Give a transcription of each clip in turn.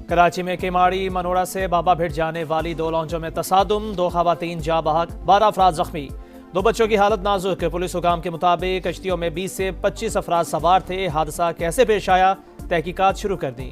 कराची में केमाड़ी मनोड़ा से बाबा भिट जाने वाली दो लॉन्चों में तसादुम, 2 खवातीन जा बहक, 12 अफराद जख्मी। 2 बच्चों की हालत नाजुक। पुलिस हुकाम के मुताबिक कश्तियों में 20 से 25 अफराद सवार थे। हादसा कैसे पेश आया, तहकीकात शुरू कर दी।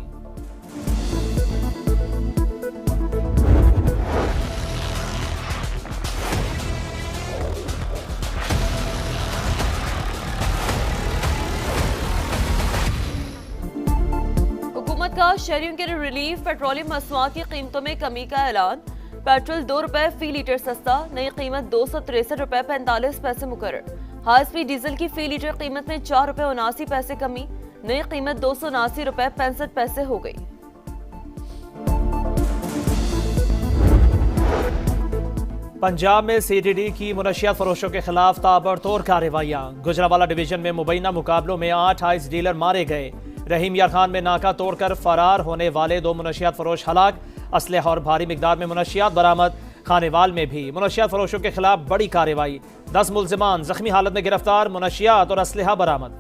का शहरियों के रिलीफ, पेट्रोलियम मसनूआत की कीमतों में कमी का ऐलान। पेट्रोल 2 रुपए फी लीटर सस्ता, नई कीमत 263 रुपए 45 पैसे मुकर्रर। हाई स्पीड डीजल की फी लीटर कीमत में 4 रुपए 79 पैसे कमी, नई कीमत 279 रुपए 65 पैसे हो गई। पंजाब में CTD की मुनशियात फरोशों के खिलाफ ताबड़तोड़ कार्रवाइयां। गुजरावाला डिवीजन में मुबैना मुकाबलों में 8 आइस डीलर मारे गए। रहीम यार खान में नाका तोड़कर फरार होने वाले 2 मुनशियात फरोश हलाक। असलहा और भारी मिकदार में मुनशियात बरामद। खानेवाल में भी मुनशियात फरोशों के खिलाफ बड़ी कार्रवाई। 10 मुल्जिमान जख्मी हालत में गिरफ्तार। मुनशियात और असलहा बरामद।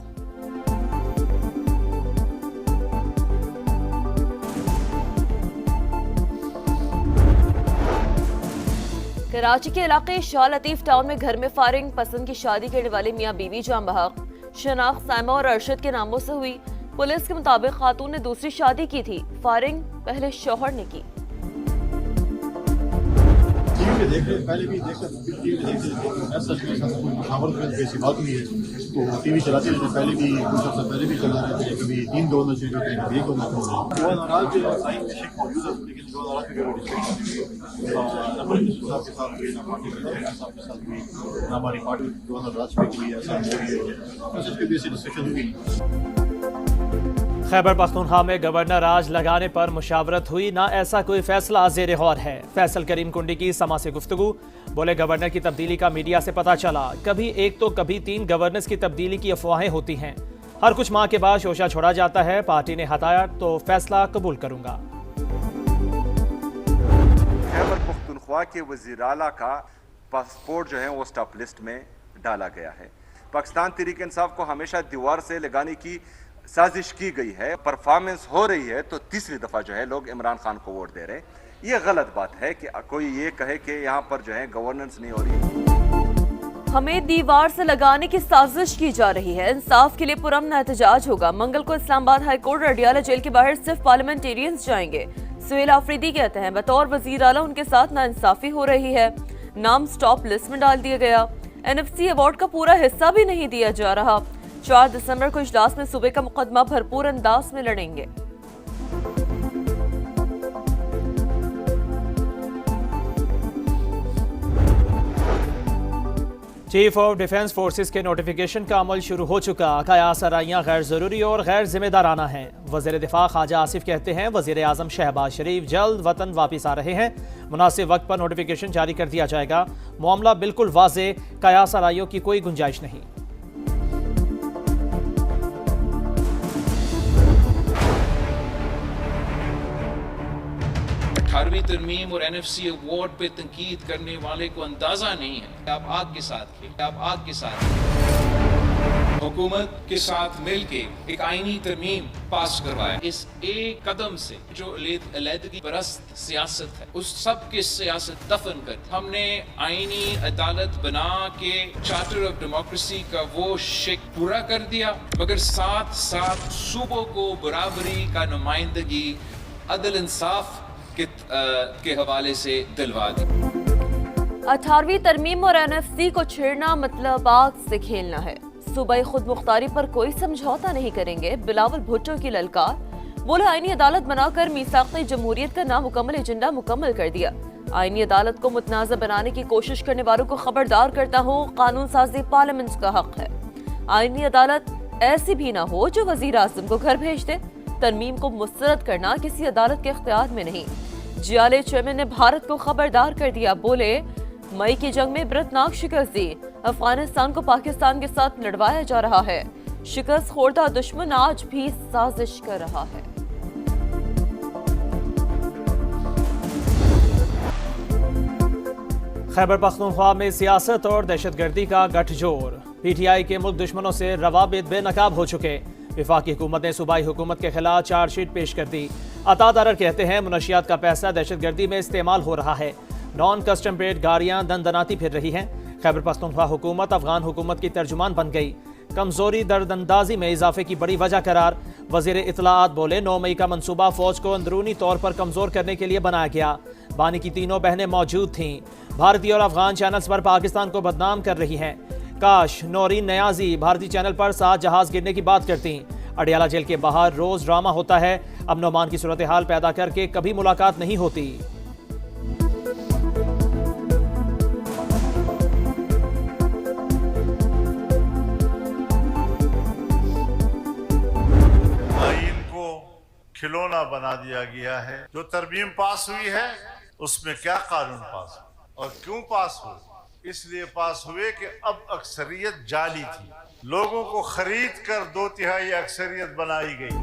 कराची के इलाके शाह लतीफ टाउन में घर में फायरिंग। पसंद की शादी करने वाले मियां बीवी जाम बहक। शनाख्त साइमा और अरशद के नामों से हुई। पुलिस के मुताबिक खातून ने दूसरी शादी की थी। फायरिंग पहले शौहर ने की। टीवी चलाते रहते, पहले भी कुछ हफ्ते पहले भी चला रहे थे, कभी 3 गवर्नर चेंज होते हैं, कभी 1 गवर्नर चेंज होते हैं। वो नाराज जो साइन में शेख मौजूद है, लेकिन जो नाराज भी ना पुलिस साहब के साथ हुई, ना पार्टी के साहब के साथ हुई, ना हमारी पार्टी गवर्नर राज पे हुई, ऐसा हो रही है। बस इसके बीच से डिस्कशन हुई। खैबर पख्तूनख्वा में गवर्नर राज लगाने पर मुशावरत हुई, ना ऐसा कोई फैसला ज़ेर गौर है। फैसल करीम कुंडी की समा से गुफ्तगू। बोले गवर्नर की तब्दीली का मीडिया से पता चला, कभी 1 तो कभी 3 गवर्नर्स की तब्दीली की अफवाहें होती हैं। हर कुछ माह के बाद शोशा छोड़ा जाता है। पार्टी ने हटाया तो फैसला कबूल करूंगा। खैबर पख्तूनख्वा के वज़ीर आला का पासपोर्ट जो है वो स्टॉप लिस्ट में डाला गया है। पाकिस्तान तहरीक इंसाफ को हमेशा दीवार से लगाने की साजिश की गई है। परफॉर्मेंस हो रही है तो तीसरी दफा जो है लोग इमरान खान को वोट दे रहे हैं। ये गलत बात है कि कोई ये कहे कि यहाँ पर जो है गवर्नेंस नहीं हो रही। हमें दीवार से लगाने की साजिश की जा रही है। इंसाफ के लिए पुरअमन एहतजाज होगा। मंगल को Islamabad high court Radiala jail के बाहर सिर्फ पार्लियामेंटेरियंस जाएंगे। सुहेल आफरीदी कहते हैं बतौर वजीर आला उनके साथ नाइंसाफी हो रही है। नाम स्टॉप लिस्ट में डाल दिया गया। NFC अवार्ड का पूरा हिस्सा भी नहीं दिया जा रहा। 4 दिसंबर को इजलास में सूबे का मुकदमा भरपूर अंदाज में लड़ेंगे। चीफ ऑफ डिफेंस फोर्सेस के नोटिफिकेशन का अमल शुरू हो चुका। कयास आराइयाँ गैर ज़रूरी और गैर जिम्मेदाराना हैं। वज़ीर दिफा ख्वाजा आसिफ कहते हैं वज़ीर आज़म शहबाज शरीफ जल्द वतन वापस आ रहे हैं। मुनासिब वक्त पर नोटिफिकेशन जारी कर दिया जाएगा। मामला बिल्कुल वाज़े, कयास आराइयों की कोई गुंजाइश नहीं। 18वीं तरमीम और NFC अवार्ड पे तनकीद करने वाले को अंदाजा नहीं है। आप आग के साथ थे, आप आग के साथ हुकूमत के साथ मिलके एक आईनी तरमीम पास करवाया। इस एक कदम से जो अलहदगी परस्त सियासत है उस सब की सियासत दफन कर हमने आईनी अदालत बना के चार्टर ऑफ डेमोक्रेसी का वो शिक पूरा कर दिया, मगर साथ साथ सूबों को बराबरी का नुमाइंदगी अदल इंसाफ के हवाले से दिलवा दी। 18वीं तरमीम और NFC को छेड़ना मतलब आग से खेलना है। सूबाई खुद मुख्तारी पर कोई समझौता नहीं करेंगे। बिलावल भुट्टो की ललकार। बोले आईनी अदालत बनाकर मीसाक़ जमहूरियत का नामुकम्मल एजेंडा मुकम्मल कर दिया। आईनी अदालत को मुतनाज़ा बनाने की कोशिश करने वालों को खबरदार करता हूँ, कानून साजी पार्लियामेंट का हक है। आईनी अदालत ऐसी भी ना हो जो वज़ीर आज़म को घर भेज दे। तरमीम को मुस्तरद करना किसी अदालत के इख्तियार में नहीं। जियाले चेयरमैन ने भारत को खबरदार कर दिया। बोले मई की जंग में इबरतनाक शिकस्त दी। अफगानिस्तान को पाकिस्तान के साथ लड़वाया जा रहा है। शिकस्त खोरदा दुश्मन आज भी साजिश कर रहा है। खैबर पख्तूनख्वा में सियासत और दहशतगर्दी का गठजोड़। PTI के मुल्क दुश्मनों से रवाबित बेनकाब हो चुके। वफाकी हुकूमत ने सूबाई हुकूमत के खिलाफ चार्जशीट पेश कर दी। अता दारर कहते हैं मुनशियात का पैसा दहशतगर्दी में इस्तेमाल हो रहा है। नॉन कस्टम पेड गाड़ियां दंदनाती फिर रही हैं। खैबर पख्तूनख्वा हुकूमत अफगान हुकूमत की तर्जुमान बन गई। कमजोरी दरदंदाजी में इजाफे की बड़ी वजह करार। वजीर इत्तलाआत बोले 9 मई का मंसूबा फौज को अंदरूनी तौर पर कमजोर करने के लिए बनाया गया। बानी की तीनों बहनें मौजूद थीं। भारतीय और अफगान चैनल्स पर पाकिस्तान को बदनाम कर रही हैं। काश नौरीन नयाजी भारतीय चैनल पर 7 जहाज गिरने की बात करती। अडियाला जेल के बाहर रोज ड्रामा होता है। अमन अमान की सूरत हाल पैदा करके कभी मुलाकात नहीं होती। आईन को खिलौना बना दिया गया है। जो तरमीम पास हुई है उसमें क्या कानून पास हुआ और क्यों पास हुआ? इसलिए पास हुए कि अब अक्सरियत जाली थी, लोगों को खरीद कर 2/3 अक्सरियत बनाई गई।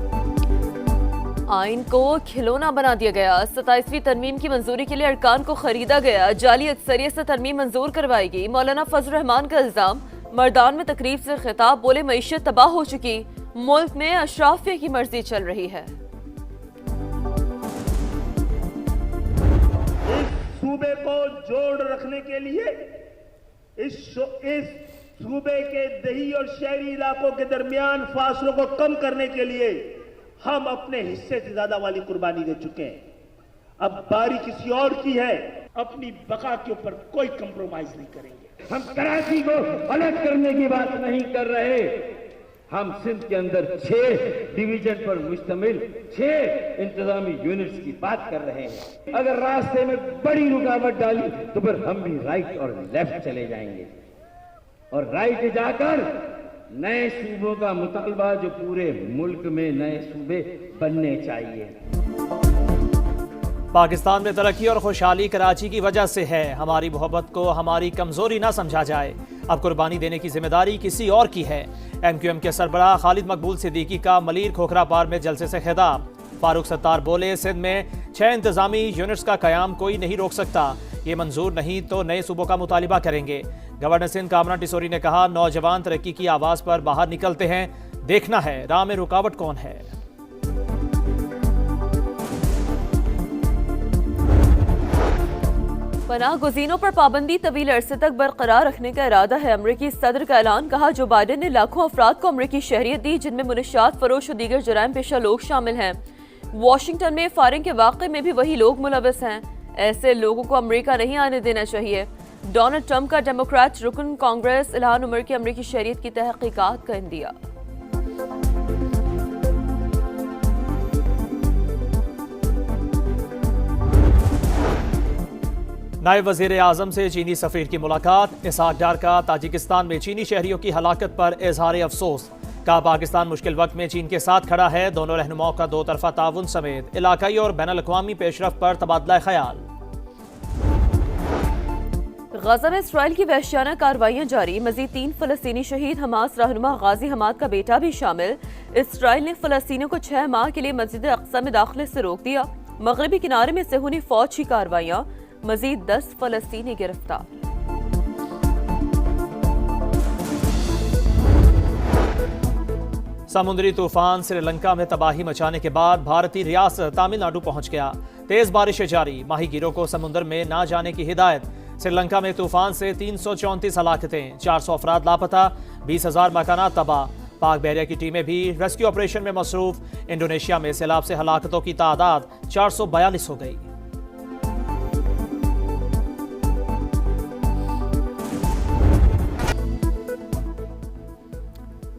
आइन को खिलौना बना दिया गया। 27वीं तरमीम की मंजूरी के लिए अरकान को खरीदा गया। जाली अक्सरियत से तरमीम मंजूर करवाएगी। मौलाना फजल रहमान का इल्जाम। मर्दान में तकरीब से खिताब। बोले मईशत तबाह हो चुकी, मुल्क में अशराफिया की मर्जी चल रही है। सूबे को जोड़ रखने के लिए इस सूबे के दही और शहरी इलाकों के दरमियान फासलों को कम करने के लिए हम अपने हिस्से से ज्यादा वाली कुर्बानी दे चुके हैं। अब बारी किसी और की है। अपनी बका के ऊपर कोई कंप्रोमाइज नहीं करेंगे। हम कराची को अलग करने की बात नहीं कर रहे। हम सिंध के अंदर 6 डिवीजन पर मुश्तमिल 6 इंतजामी यूनिट्स की बात कर रहे हैं। अगर रास्ते में बड़ी रुकावट डाली तो फिर हम भी राइट और लेफ्ट चले जाएंगे और राइट जाकर नए सूबों का मुतालबा जो पूरे मुल्क में नए सूबे बनने चाहिए। पाकिस्तान में तरक्की और खुशहाली कराची की वजह से है। हमारी मोहब्बत को हमारी कमजोरी ना समझा जाए। अब कुर्बानी देने की जिम्मेदारी किसी और की है। MQM के सरबराह खालिद मकबूल सिद्दीकी का मलीर खोखरा पार में जलसे से खिताब। फारूक सत्तार बोले सिंध में 6 इंतजामी यूनिट्स का कयाम कोई नहीं रोक सकता। ये मंजूर नहीं तो नए सूबों का मुतालिबा करेंगे। गवर्नर सिंध कामरान टिसोरी ने कहा नौजवान तरक्की की आवाज पर बाहर निकलते हैं। देखना है राह में रुकावट कौन है। पनाह गुज़ीनों पर पाबंदी तवील अरसे तक बरकरार रखने का इरादा है। अमरीकी सदर का ऐलान। कहा जो बाइडेन ने लाखों अफराद को अमरीकी शहरियत दी जिनमें मुनशियात फरोश और दीगर जराइम पेशा लोग शामिल हैं। वाशिंगटन में फायरिंग के वाक़े में भी वही लोग मुलविस हैं। ऐसे लोगों को अमरीका नहीं आने देना चाहिए। डोनाल्ड ट्रंप का डेमोक्रेट रुकन कांग्रेस इल्हान उमर की अमरीकी शहरियत की तहकीकात का इंदिया। नायब वज़ीर आज़म से चीनी सफ़ीर की मुलाकात। इसहाक डार का ताजिकिस्तान में चीनी शहरियों की हलाकत पर इजहार अफसोस। कहा पाकिस्तान मुश्किल वक्त में चीन के साथ खड़ा है। दोनों रहनुमाओं का 2 तरफा ताउन समेत इलाकाई और बैनुल-अक़वामी पेशरफ्त पर तबादला ख्याल। गजा में इसराइल की वहशियाना कार्रवाइयां जारी। मजीद 3 फ़लस्तीनी शहीद। हमास रहनुमा गाजी हमाद का बेटा भी शामिल। इसराइल ने फ़लस्तीनियों को 6 माह के लिए मस्जिद अक्सा में दाखिले से रोक दिया। मगरबी किनारे में सेहूनी फौज की कार्रवाइयां। मजीद 10 फ़लस्तीनी गिरफ्तार। समुद्री तूफान श्रीलंका में तबाही मचाने के बाद भारतीय रियासत तमिलनाडु पहुंच गया। तेज बारिशें जारी। माहीगीरों को समुद्र में ना जाने की हिदायत। श्रीलंका में तूफान से 334 हलाकतें, 400 अफराद लापता, 20,000 मकानात तबाह। पाक बहरिया की टीमें भी रेस्क्यू ऑपरेशन में मसरूफ। इंडोनेशिया में सैलाब से हलाकतों की तादाद 442 हो गई।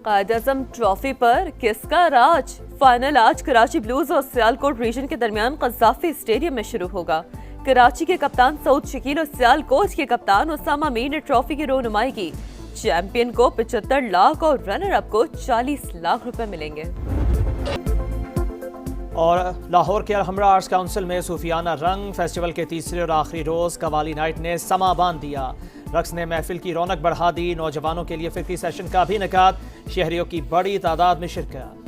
कायद-ए-आज़म ट्रॉफी पर किसका राज? फाइनल आज कराची ब्लूज और सियालकोट रीजन के दरमियान कज़ाफ़ी स्टेडियम में शुरू होगा। कराची के कप्तान सऊद शकील और सियालकोट के कप्तान उसामा मीर ने ट्रॉफी की रोनुमाई की। चैंपियन को 75 लाख और रनर अप को 40 लाख रुपए मिलेंगे। और लाहौर के अलहम्रा आर्ट्स काउंसिल में सूफियाना रंग फेस्टिवल के तीसरे और आखिरी रोज कवाली नाइट ने समा बांध दिया। रक्स ने महफिल की रौनक बढ़ा दी। नौजवानों के लिए फिक्री सेशन का भी इनेकाद। शहरियों की बड़ी तादाद में शिरकत।